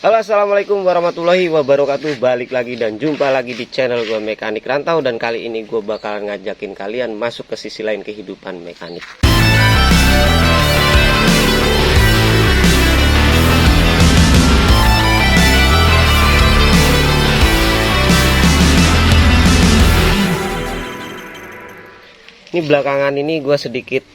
Halo, assalamualaikum warahmatullahi wabarakatuh. Balik lagi dan jumpa lagi di channel gue Mekanik Rantau. Dan kali ini gue bakal ngajakin kalian masuk ke sisi lain kehidupan mekanik. Ini belakangan ini gue sedikit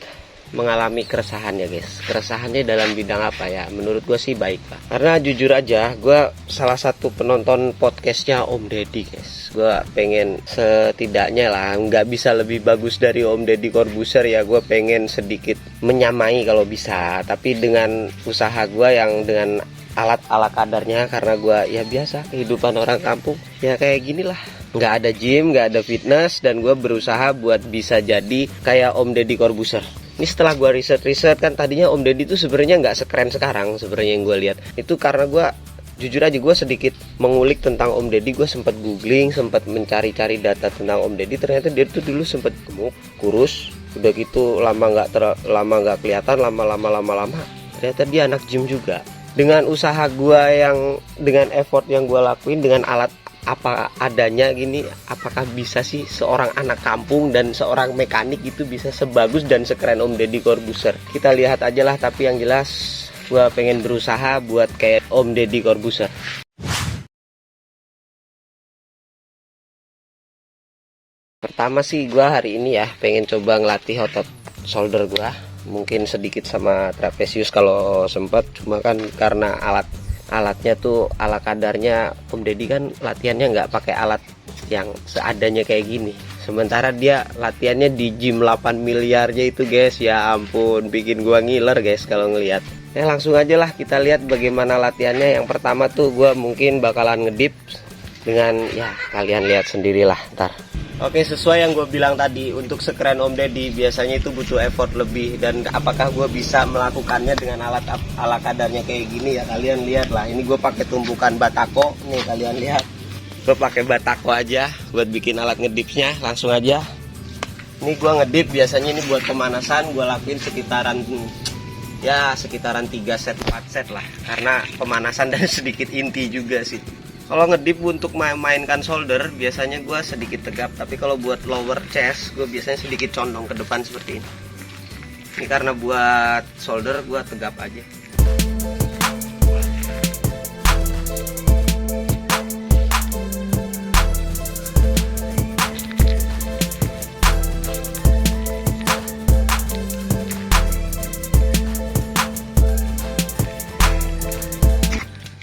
mengalami keresahan ya guys. Keresahannya dalam bidang apa ya? Menurut gue sih baik lah. Karena jujur aja gue salah satu penonton podcastnya Om Deddy guys. Gue pengen setidaknya lah, nggak bisa lebih bagus dari Om Deddy Corbuzier ya. Gue pengen sedikit menyamai kalau bisa, tapi dengan usaha gue yang dengan alat-alat kadarnya. Karena gue ya biasa kehidupan orang kampung ya kayak gini lah. Nggak ada gym, nggak ada fitness, dan gue berusaha buat bisa jadi kayak Om Deddy Corbuzier. Ini setelah gue riset kan tadinya Om Deddy itu sebenarnya nggak sekeren sekarang sebenarnya yang gue lihat. Itu karena gue jujur aja gue sedikit mengulik tentang Om Deddy. Gue sempat googling, sempat mencari-cari data tentang Om Deddy. Ternyata dia tuh dulu sempat gemuk, kurus, udah gitu lama nggak kelihatan, lama ternyata dia anak gym juga. Dengan usaha gue yang dengan effort yang gue lakuin dengan alat apa adanya gini, apakah bisa sih seorang anak kampung dan seorang mekanik itu bisa sebagus dan sekeren Om Deddy Corbuzier? Kita lihat aja lah, tapi yang jelas gua pengen berusaha buat kayak Om Deddy Corbuzier. Pertama sih gua hari ini ya pengen coba ngelatih otot shoulder gua, mungkin sedikit sama trapezius kalau sempat. Cuma kan karena alatnya tuh ala kadarnya Om Deddy kan latihannya nggak pakai alat yang seadanya kayak gini. Sementara dia latihannya di gym 8 miliarnya itu guys. Ya ampun, bikin gua ngiler guys kalau ngelihat. Ya langsung aja lah kita lihat bagaimana latihannya. Yang pertama tuh gua mungkin bakalan ngedip dengan ya kalian lihat sendirilah ntar. Oke, sesuai yang gue bilang tadi, untuk sekeren Om Deddy biasanya itu butuh effort lebih. Dan apakah gue bisa melakukannya dengan ala kadarnya kayak gini ya? Kalian lihat lah, ini gue pakai tumpukan batako. Nih kalian lihat, gue pakai batako aja buat bikin alat ngedipsnya. Langsung aja. Ini gue ngedip biasanya ini buat pemanasan. Gue lakuin sekitaran 3 set 4 set lah. Karena pemanasan dan sedikit inti juga sih. Kalau ngedip untuk mainkan shoulder biasanya gue sedikit tegap, tapi kalau buat lower chest gue biasanya sedikit condong ke depan seperti ini. Ini karena buat shoulder gue tegap aja.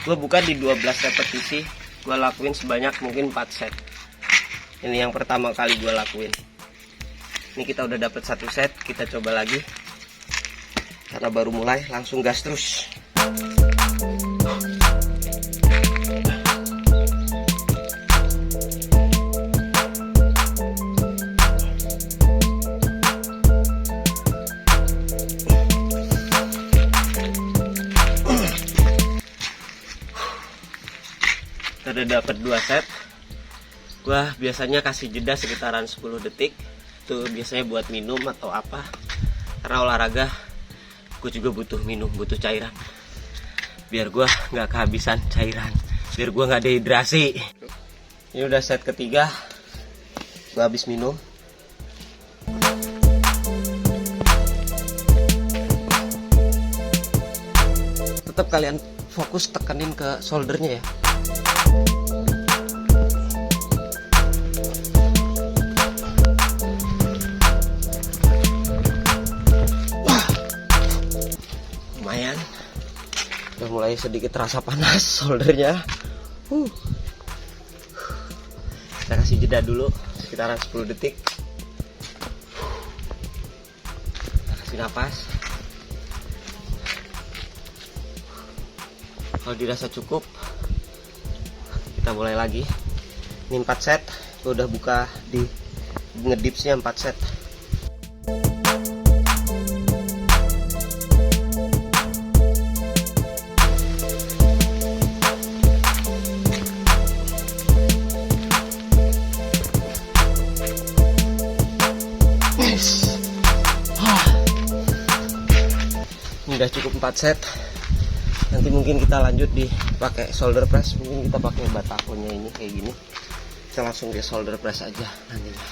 Gue buka di 12 repetisi, gue lakuin sebanyak mungkin 4 set. Ini yang pertama kali gue lakuin. Ini kita udah dapet 1 set, kita coba lagi. Karena baru mulai, langsung gas terus. Udah dapat 2 set. Gua biasanya kasih jeda sekitaran 10 detik. Itu biasanya buat minum atau apa. Karena olahraga gue juga butuh minum, butuh cairan. Biar gua nggak kehabisan cairan, biar gua nggak dehidrasi. Ini udah set ketiga. Gua habis minum. Tetap kalian fokus tekenin ke shouldernya ya. Lumayan, udah mulai sedikit terasa panas shouldernya. Kita kasih jeda dulu sekitaran 10 detik. Kita kasih napas. Kalau dirasa cukup, kita mulai lagi. Ini 4 set. Gue udah buka di ngedipsnya 4 set. Udah cukup 4 set. Nanti mungkin kita lanjut di pakai shoulder press. Mungkin kita pakai batakonya ini kayak gini. Kita langsung di shoulder press aja nantinya.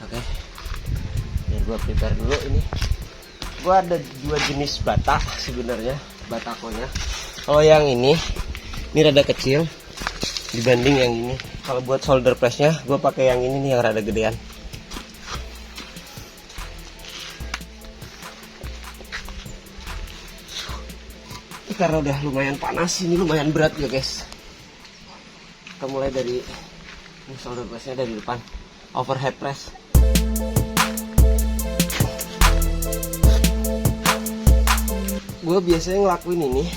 Oke. Biar gua prepare dulu ini. Gua ada dua jenis bata sebenarnya, batakonya. Kalau yang ini rada kecil dibanding yang ini. Kalau buat shoulder pressnya gua pakai yang ini nih, yang rada gedean. Karena udah lumayan panas, ini lumayan berat ya guys. Kita mulai dari shoulder pressnya dari depan, overhead press. Gue biasanya ngelakuin ini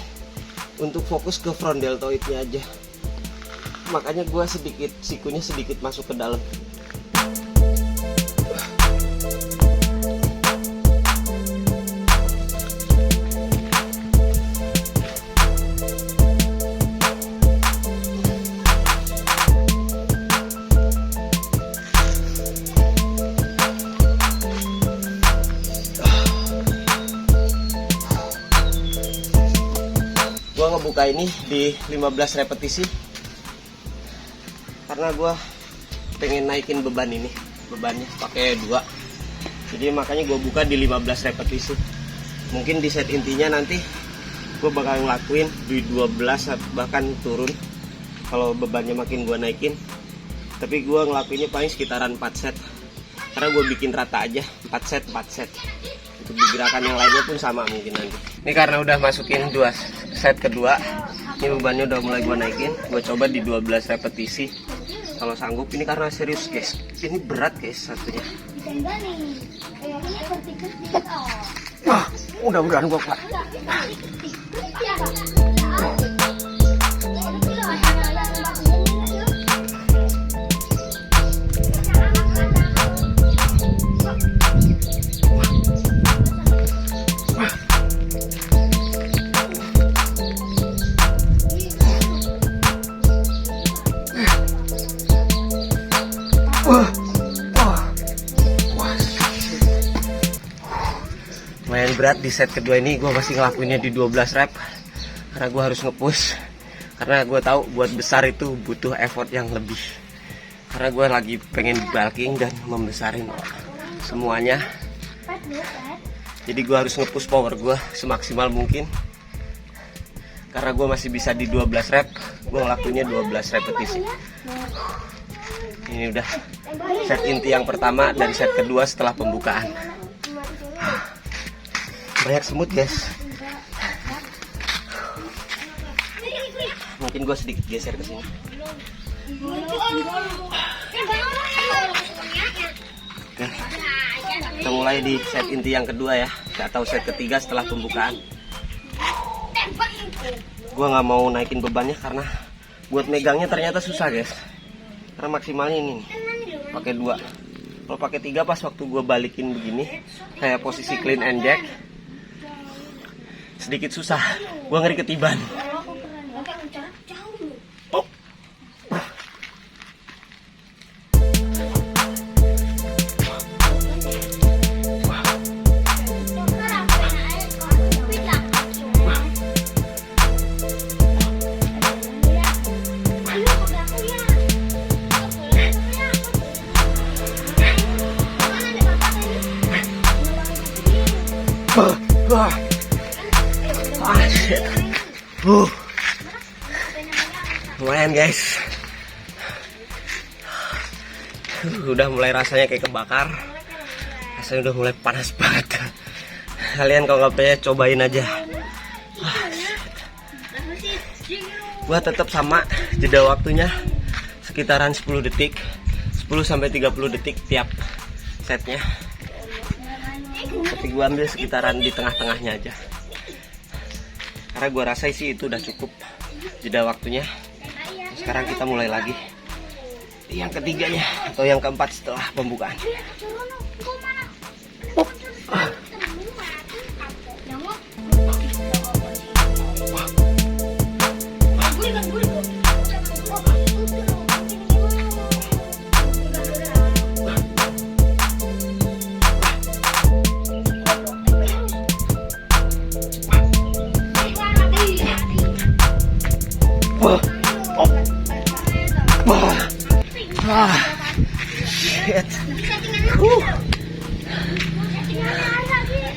untuk fokus ke front deltoidnya aja, makanya gue sikunya sedikit masuk ke dalam. Gue ngebuka ini di 15 repetisi karena gue pengen naikin beban ini, bebannya pakai 2, jadi makanya gue buka di 15 repetisi. Mungkin di set intinya nanti gue bakal ngelakuin di 12 bahkan turun kalau bebannya makin gue naikin, tapi gue ngelakuinnya paling sekitaran 4 set karena gue bikin rata aja 4 set. Untuk di gerakan yang lainnya pun sama mungkin nanti. Ini karena udah masukin 2 set kedua, ini bebannya udah mulai gue naikin. Gue coba di 12 repetisi kalau sanggup. Ini karena serius guys, ini berat guys satunya. Mudah-mudahan gue kuat. Lumayan berat di set kedua ini. Gue masih ngelakuinnya di 12 rep karena gue harus nge-push, karena gue tahu buat besar itu butuh effort yang lebih, karena gue lagi pengen bulking dan membesarin semuanya. Jadi gue harus nge-push power gue semaksimal mungkin. Karena gue masih bisa di 12 rep, gue ngelakuinnya 12 repetisi. Ini udah set inti yang pertama dan set kedua setelah pembukaan. Banyak semut guys. Mungkin gue sedikit geser ke sini. Oke. Kita mulai di set inti yang kedua ya, atau set ketiga setelah pembukaan. Gue nggak mau naikin bebannya karena buat megangnya ternyata susah guys. Karena maksimalnya ini nih, pakai 2. Kalau pakai 3 pas waktu gue balikin begini, kayak posisi clean and jack, sedikit susah. Gue ngeri ketiban. Lumayan guys. Udah mulai rasanya kayak kebakar. Rasanya udah mulai panas banget. Kalian kalau nggak percaya cobain aja. Gua tetap sama jeda waktunya sekitaran 10 detik, 10 sampai 30 detik tiap setnya. Tapi gua ambil sekitaran di tengah-tengahnya aja. Karena gua rasa sih itu udah cukup jeda waktunya. Sekarang kita mulai lagi yang ketiganya atau yang keempat setelah pembukaan. Shit.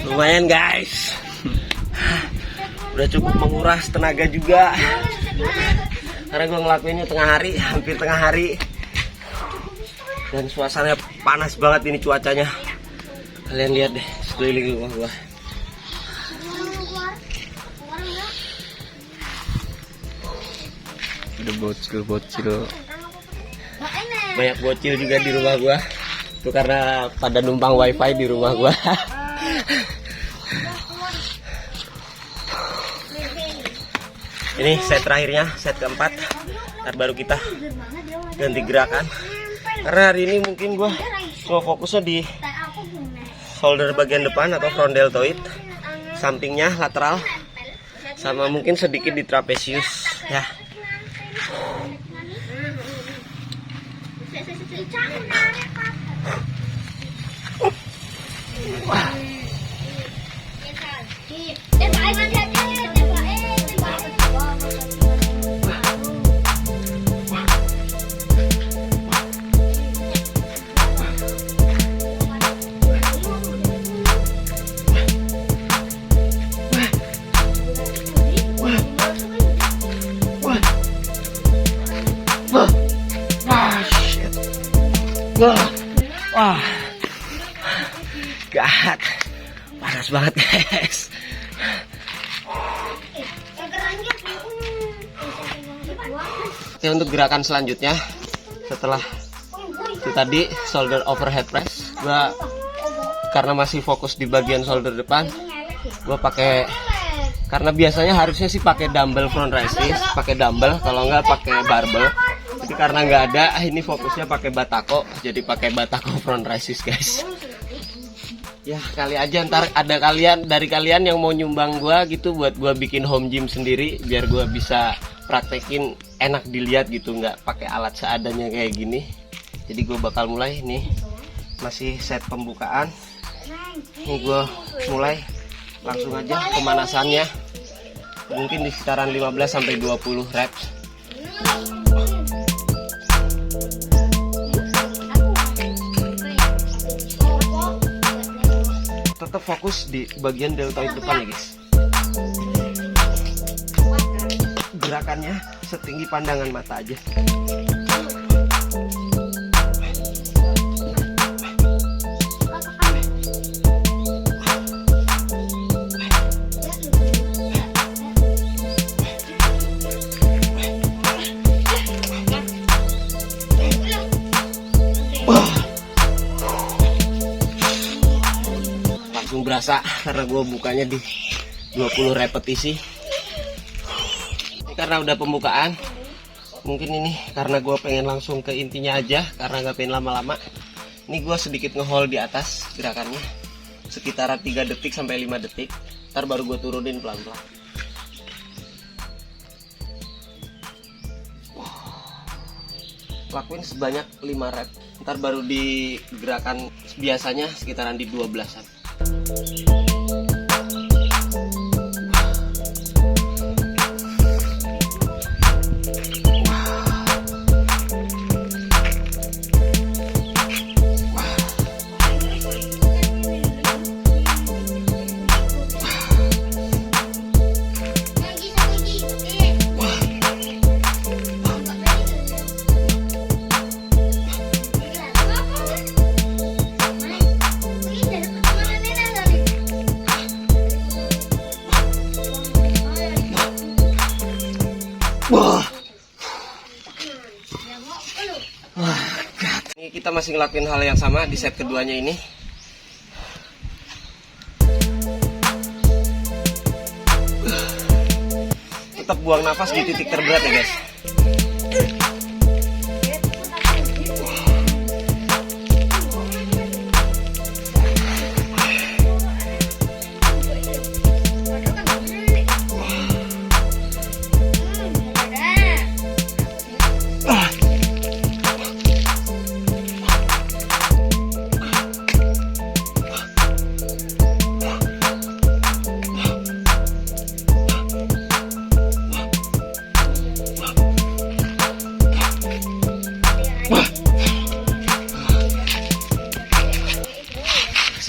Lumayan guys. Udah cukup menguras tenaga juga. Karena gue ngelakuinnya tengah hari, hampir tengah hari. Dan suasananya panas banget ini cuacanya. Kalian lihat deh sekeliling rumah gua. Udah bocil. Banyak bocil juga di rumah gua. Itu karena pada numpang wifi di rumah gua. Ini set terakhirnya, set keempat. Ntar baru kita ganti gerakan. Karena hari ini mungkin gua fokusnya di shoulder bagian depan atau front deltoid, sampingnya lateral, sama mungkin sedikit di trapezius ya. Wah, gak, panas banget guys. Oke, untuk gerakan selanjutnya setelah itu tadi shoulder overhead press, gua karena masih fokus di bagian shoulder depan, gua pakai, karena biasanya harusnya sih pakai dumbbell front raise, pakai dumbbell, kalau nggak pakai barbell. Jadi karena nggak ada, ini fokusnya pakai batako, jadi pakai batako front raises guys. Ya kali aja ntar ada dari kalian yang mau nyumbang gua gitu buat gua bikin home gym sendiri, biar gua bisa praktekin enak dilihat gitu, nggak pakai alat seadanya kayak gini. Jadi gua bakal mulai nih, masih set pembukaan. Ini gua mulai langsung aja pemanasannya, mungkin di sekitaran 15 sampai 20 reps. Tetap fokus di bagian deltoid depan ya guys. Gerakannya setinggi pandangan mata aja. Berasa karena gue bukanya di 20 repetisi. Ini karena udah pembukaan, mungkin ini karena gue pengen langsung ke intinya aja, karena nggak pengen lama-lama. Ini gue sedikit nge-hold di atas gerakannya sekitaran 3 detik sampai 5 detik, ntar baru gue turunin pelan-pelan. Lakuin sebanyak 5 rep, ntar baru di gerakan biasanya sekitaran di 12an. Ini kita masih ngelakuin hal yang sama di set keduanya ini. Tetap buang nafas di titik terberat ya guys.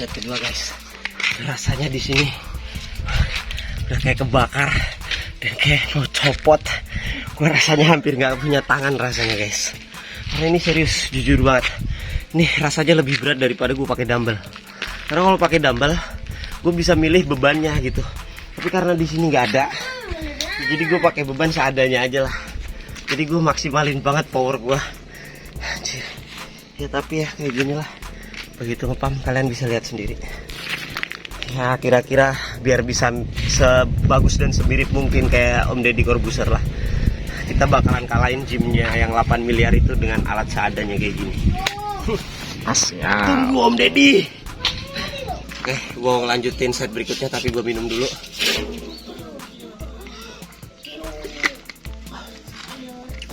set kedua guys. Rasanya di sini udah kayak kebakar dan kayak mau copot. Gue rasanya hampir nggak punya tangan rasanya guys. Karena ini serius, jujur banget. Ini rasanya lebih berat daripada gue pakai dumbbell. Karena kalau pakai dumbbell, gue bisa milih bebannya gitu. Tapi karena di sini nggak ada, jadi gue pakai beban seadanya aja lah. Jadi gue maksimalin banget power gue. Anjir. Ya tapi ya kayak gini lah. Begitu ngepam kalian bisa lihat sendiri. Ya kira-kira biar bisa sebagus dan semirip mungkin kayak Om Deddy Corbuzier lah. Kita bakalan kalahin gymnya yang 8 miliar itu dengan alat seadanya kayak gini. Siap. Tunggu Om Deddy. Oke, gue lanjutin set berikutnya tapi gue minum dulu.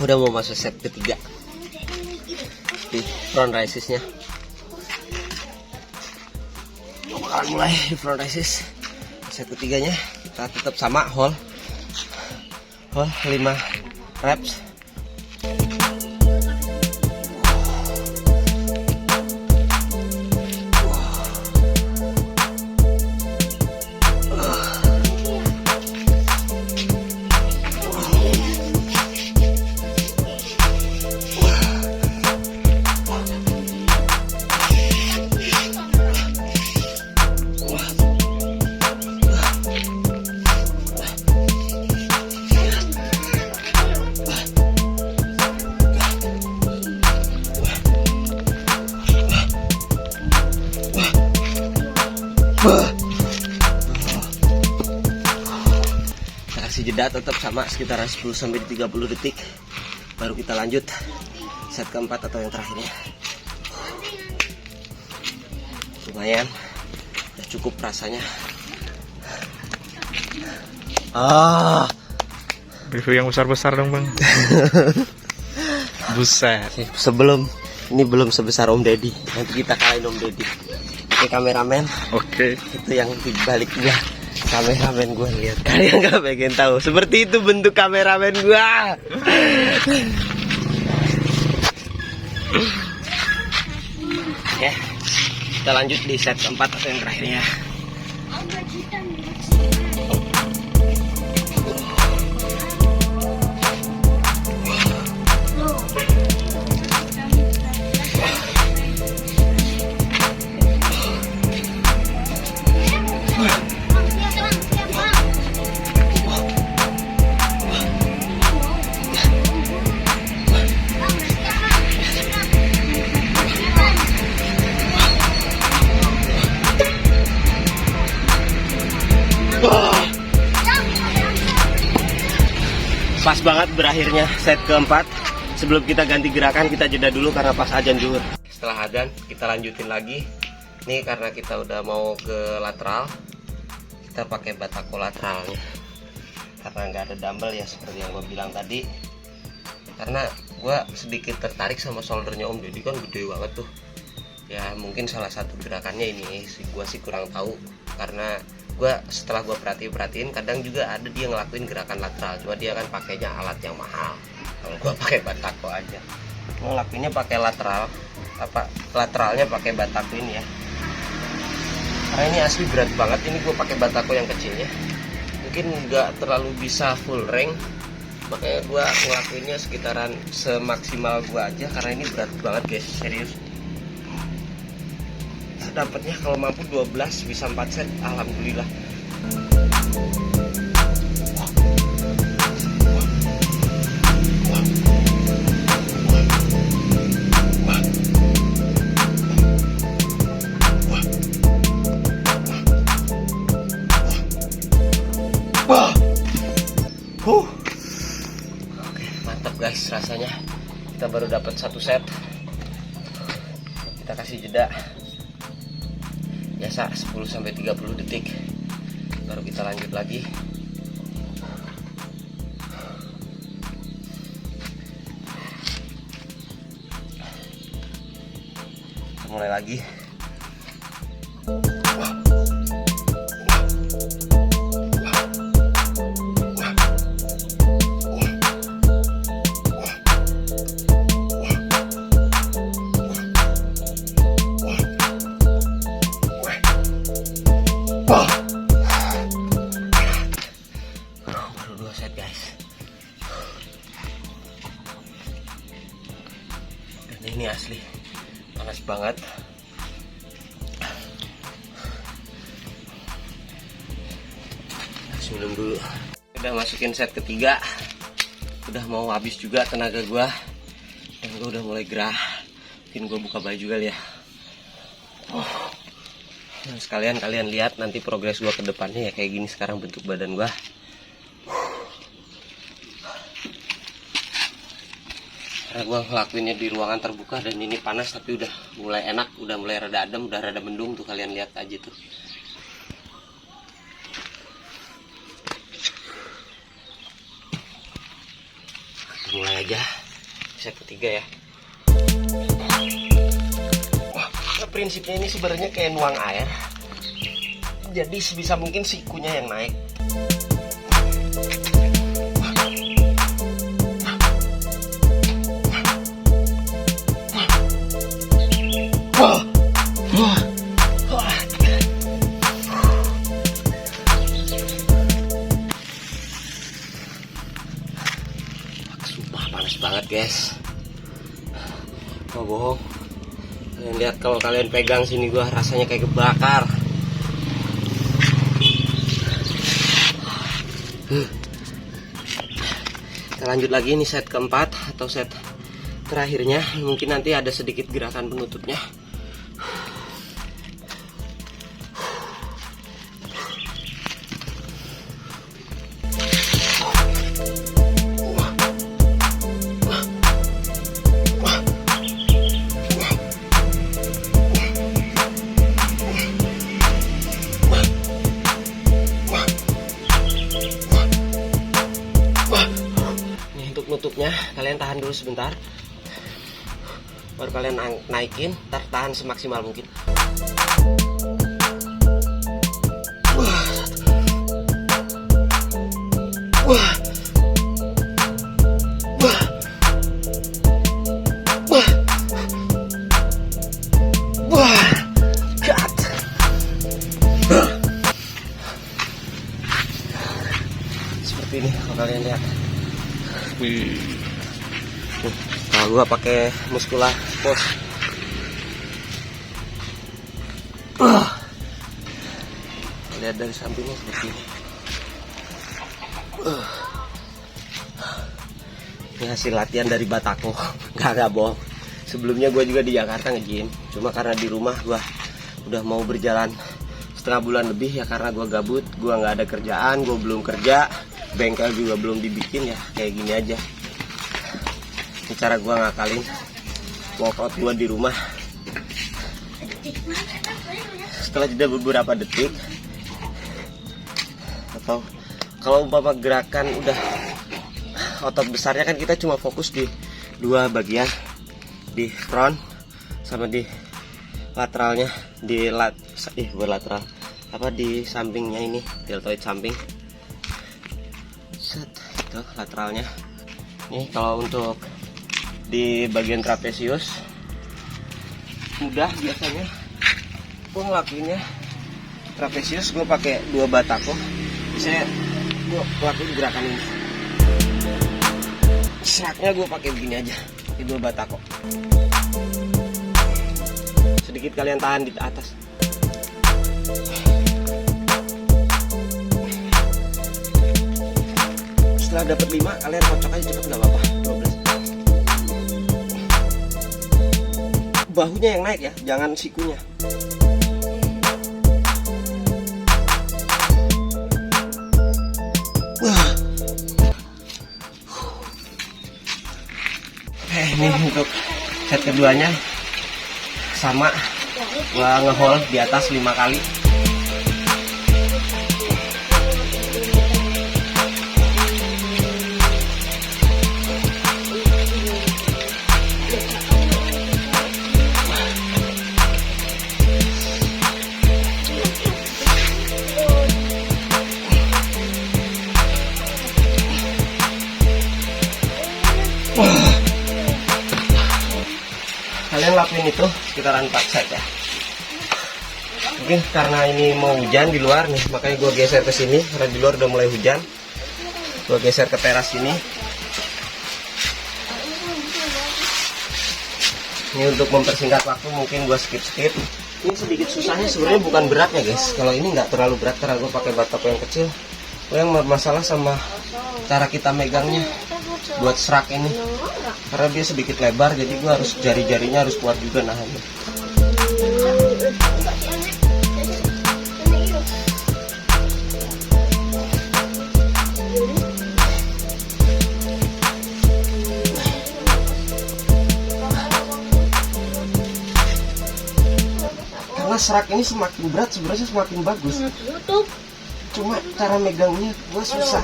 Udah mau masuk set ketiga. Di front raisesnya. Gue bakalan mulai di front raises. Set ketiganya kita tetap sama hold 5 reps. Kita kasih jeda tetap sama sekitaran 10-30 detik. Baru kita lanjut set keempat atau yang terakhirnya. Lumayan, udah cukup rasanya. Review yang besar-besar dong bang. Buset. Sebelum ini belum sebesar Om Deddy. Nanti kita kalahin Om Deddy. Oke kameramen. Oke. Itu yang dibalik gua. Kameramen gua lihat. Kalian nggak pengen tahu. Seperti itu bentuk kameramen gua. Ya, kita lanjut di set keempat atau yang terakhirnya. Pas banget berakhirnya set keempat. Sebelum kita ganti gerakan, kita jeda dulu karena pas azan zuhur. Setelah azan kita lanjutin lagi. Nih karena kita udah mau ke lateral, kita pakai batako lateralnya. Karena nggak ada dumbbell ya seperti yang gue bilang tadi. Karena gue sedikit tertarik sama shouldernya Om Deddy, kan gede banget tuh. Ya mungkin salah satu gerakannya ini sih, gue sih kurang tahu. Karena setelah gue perhatiin kadang juga ada dia ngelakuin gerakan lateral, cuma dia kan pakainya alat yang mahal. Kalau gue pakai batako aja, ngelakuinnya pakai lateralnya pakai batako ini ya. Karena ini asli berat banget, ini gue pakai batako yang kecilnya, mungkin nggak terlalu bisa full rank, makanya gue ngelakuinnya sekitaran semaksimal gue aja karena ini berat banget guys, serius. Dapatnya kalau mampu 12 bisa 4 set, alhamdulillah. Oke, mantap guys rasanya. Kita baru dapat 1 set. Kita kasih jeda biasa 10-30 detik, baru kita lanjut lagi. Kita mulai lagi. ini asli panas banget. Harus minum dulu. Udah masukin set ketiga, udah mau habis juga tenaga gua, dan gua udah mulai gerah. Mungkin gua buka baju kali ya. Nah, sekalian kalian lihat nanti progres gua ke depannya ya, kayak gini sekarang bentuk badan gua. Karena gua ngelakuinnya di ruangan terbuka dan ini panas, tapi udah mulai enak, udah mulai rada adem, udah rada mendung tuh, kalian lihat aja tuh. Mulai aja set ketiga ya. Wah, nah prinsipnya ini sebenarnya kayak nuang air, jadi sebisa mungkin sikunya yang naik. Panas banget guys, oh bohong. Kalian lihat, kalau kalian pegang sini gua rasanya kayak kebakar. Kita lanjut lagi, ini set keempat atau set terakhirnya. Mungkin nanti ada sedikit gerakan penutupnya. Nutupnya kalian tahan dulu sebentar, baru kalian naikin, tahan semaksimal mungkin. Seperti ini kalau kalian lihat. Nah, gua pakai muskulah pos. Lihat dari sampingnya seperti ini. Ini hasil latihan dari Batako. Gak bohong. Sebelumnya gue juga di Jakarta nge-gym, cuma karena di rumah gue udah mau berjalan setengah bulan lebih ya, karena gue gabut, gue nggak ada kerjaan, gue belum kerja, bengkel juga belum dibikin ya, kayak gini aja. Ini cara gue ngakalin workout gue di rumah. Setelah jeda beberapa detik, atau kalau umpama gerakan udah otot besarnya kan kita cuma fokus di dua bagian, di front sama di lateralnya, di buat lateral, apa di sampingnya ini, deltoid samping. Set, itu lateralnya. Nih kalau untuk di bagian trapesius mudah biasanya gue ngelakuinnya. Trapesius gue pakai 2 batako, biasanya gue ngelakuin gerakan ini. Seraknya gue pakai begini aja, di 2 batako. Sedikit kalian tahan di atas. Setelah dapat 5, kalian kocok aja cepet, nggak apa-apa. 12. Bahunya yang naik ya, jangan sikunya. Ini untuk set keduanya sama, gua nge-hold di atas 5 kali. Kalian lakuin itu sekitaran 4 set ya. Mungkin karena ini mau hujan di luar nih, makanya gue geser ke sini karena di luar udah mulai hujan. Gue geser ke teras ini. Ini untuk mempersingkat waktu mungkin gue skip. Ini sedikit susahnya sebenarnya bukan beratnya guys. Kalau ini nggak terlalu berat karena gue pakai batako yang kecil. Yang masalah sama cara kita megangnya buat serak ini. Karena dia sedikit lebar, jadi gue harus jari-jarinya harus kuat juga nahannya. Karena serak ini semakin berat sebenarnya semakin bagus. Cuma cara megangnya gue susah.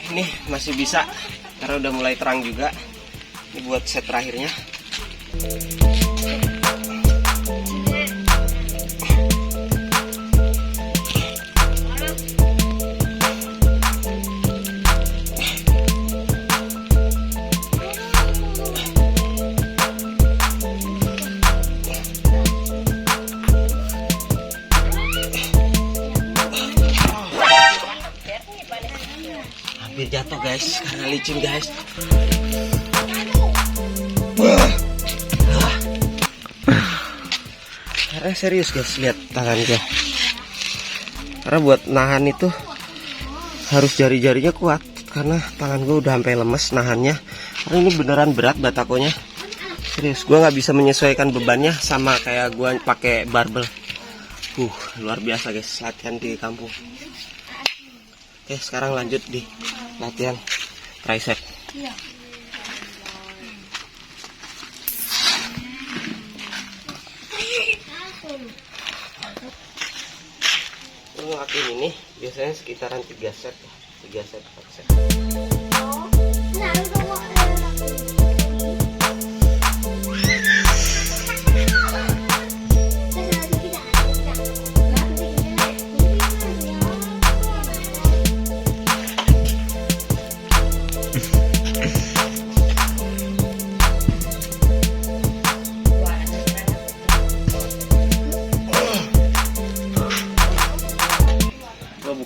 Ini masih bisa karena udah mulai terang juga. Ini buat set terakhirnya. Hampir jatuh guys karena licin guys. Karena serius guys, lihat tangan gue. Karena buat nahan itu harus jari-jarinya kuat karena tangan gue udah sampai lemes nahannya. Karena ini beneran berat batakonya. Serius, gue nggak bisa menyesuaikan bebannya sama kayak gue pakai barbel. Luar biasa guys latihan di kampung. Oke, sekarang lanjut di latihan tricep. Ngelakuin ini biasanya sekitaran 3 set, 4 set.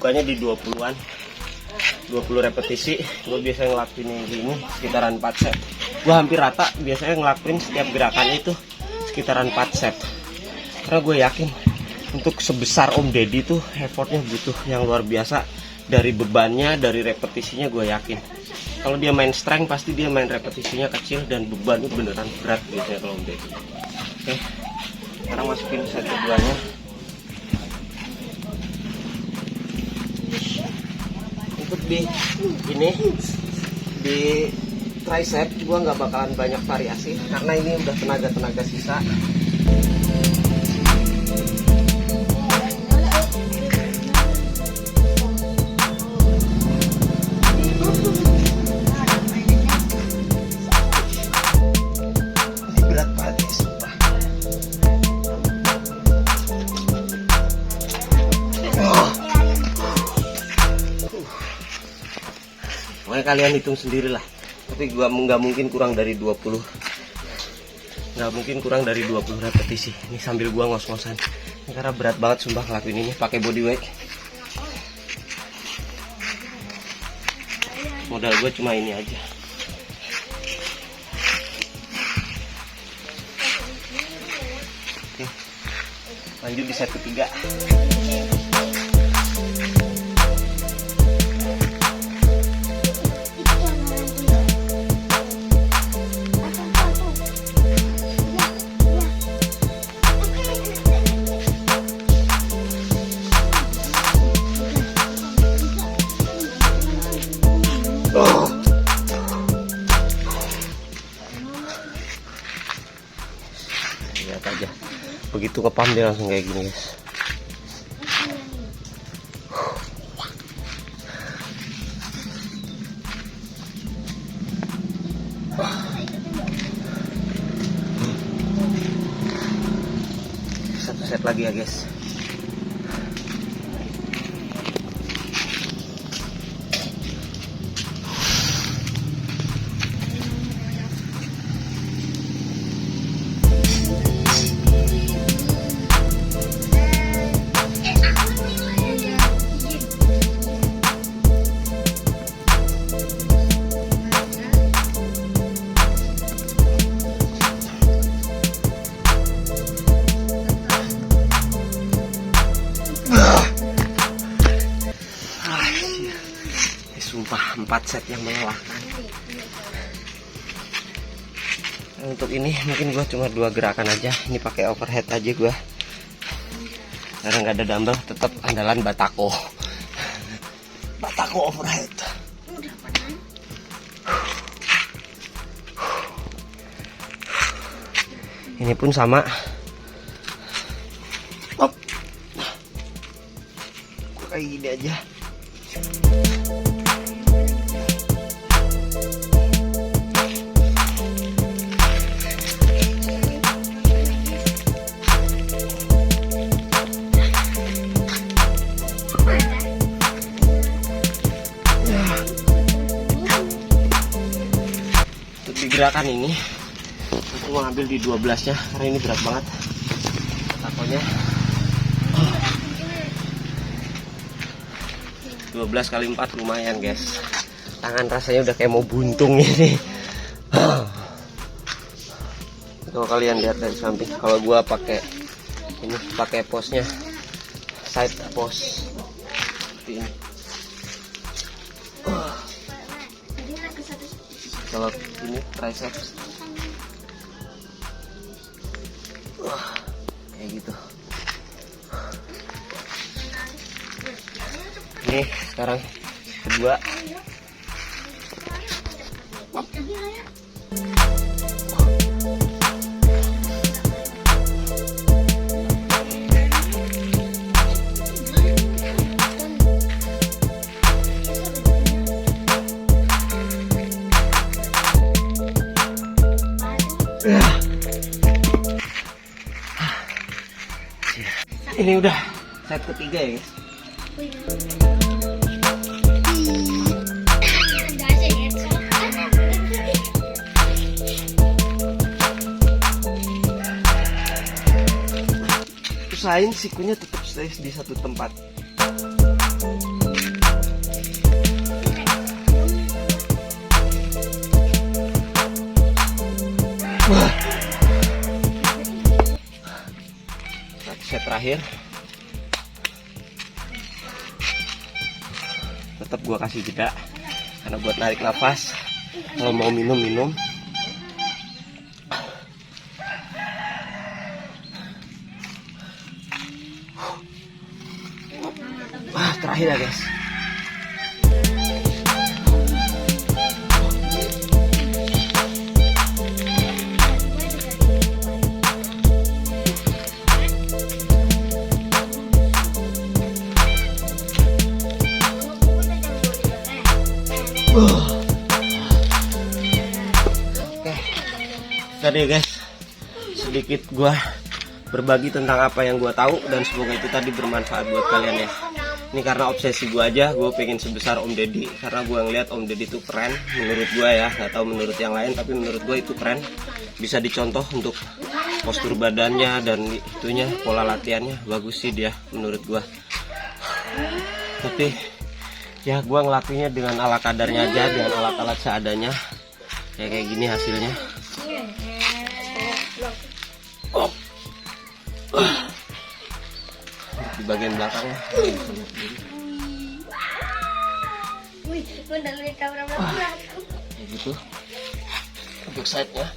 Bukanya di 20-an 20 repetisi. Gue biasanya ngelakuin yang gini sekitaran 4 set. Gue hampir rata biasanya ngelakuin setiap gerakannya itu sekitaran 4 set. Karena gue yakin untuk sebesar Om Deddy tuh effortnya butuh yang luar biasa. Dari bebannya, dari repetisinya gue yakin. Kalau dia main strength pasti dia main repetisinya kecil dan bebannya beneran berat biasanya kalau Om Deddy. Oke, sekarang masukin set keduanya. Di ini di tricep gua nggak bakalan banyak variasi karena ini udah tenaga sisa. Ini berat banget ya, sumpah. Makanya kalian hitung sendirilah. Tapi gua nggak mungkin kurang dari 20. Nggak mungkin kurang dari 20 repetisi. Ini sambil gua ngos-ngosan. Ini karena berat banget sumpah ngelakuin ini pakai body weight. Modal gua cuma ini aja. Oke. Lanjut di set ketiga. Lihat aja, begitu kepam dia langsung kayak gini guys. Satu set lagi ya guys. 4 set yang melelahkan. Untuk ini mungkin gua cuma 2 gerakan aja. Ini pakai overhead aja gua. Karena nggak ada dumbbell, tetap andalan batako. Batako overhead. Ini pun sama. Op. Gua kayak gini aja. Gerakan ini aku mau ambil di 12 nya karena ini berat banget takonya. 12 kali 4 lumayan guys, tangan rasanya udah kayak mau buntung ini. Kalau kalian lihat dari samping, kalau gua pakai ini, pakai posnya side pose seperti ini. Kalau ini triceps kayak gitu. Ini sekarang kedua. Ini udah set ketiga ya guys. Usahain sikunya tetap stay di satu tempat. Set terakhir tetap gua kasih jeda karena buat narik nafas, kalau mau minum. Terakhir ya guys. Oke, tadi guys sedikit gua berbagi tentang apa yang gua tahu, dan semoga itu tadi bermanfaat buat kalian ya. Ini karena obsesi gua aja, gua pengen sebesar Om Deddy karena gua ngeliat Om Deddy itu keren menurut gua ya, nggak tahu menurut yang lain, tapi menurut gua itu keren, bisa dicontoh untuk postur badannya dan itunya, pola latihannya bagus sih dia menurut gua. Tapi ya gua ngelakuinnya dengan ala kadarnya aja, dengan alat-alat seadanya, ya kayak gini hasilnya. Di bagian belakangnya kayak gitu untuk side-nya.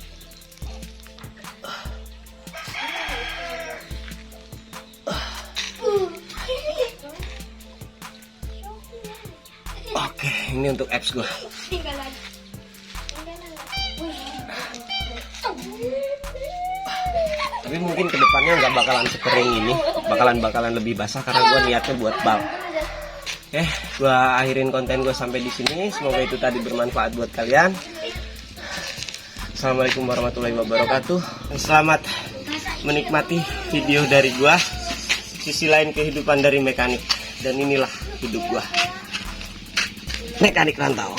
Oke, ini untuk abs gue. Tapi mungkin kedepannya nggak bakalan sekering ini, bakalan lebih basah karena gue niatnya buat bulk. Oke, gue akhirin konten gue sampai di sini. Semoga itu tadi bermanfaat buat kalian. Assalamualaikum warahmatullahi wabarakatuh. Selamat menikmati video dari gue, sisi lain kehidupan dari mekanik. Dan inilah hidup gue, mekanik rantau.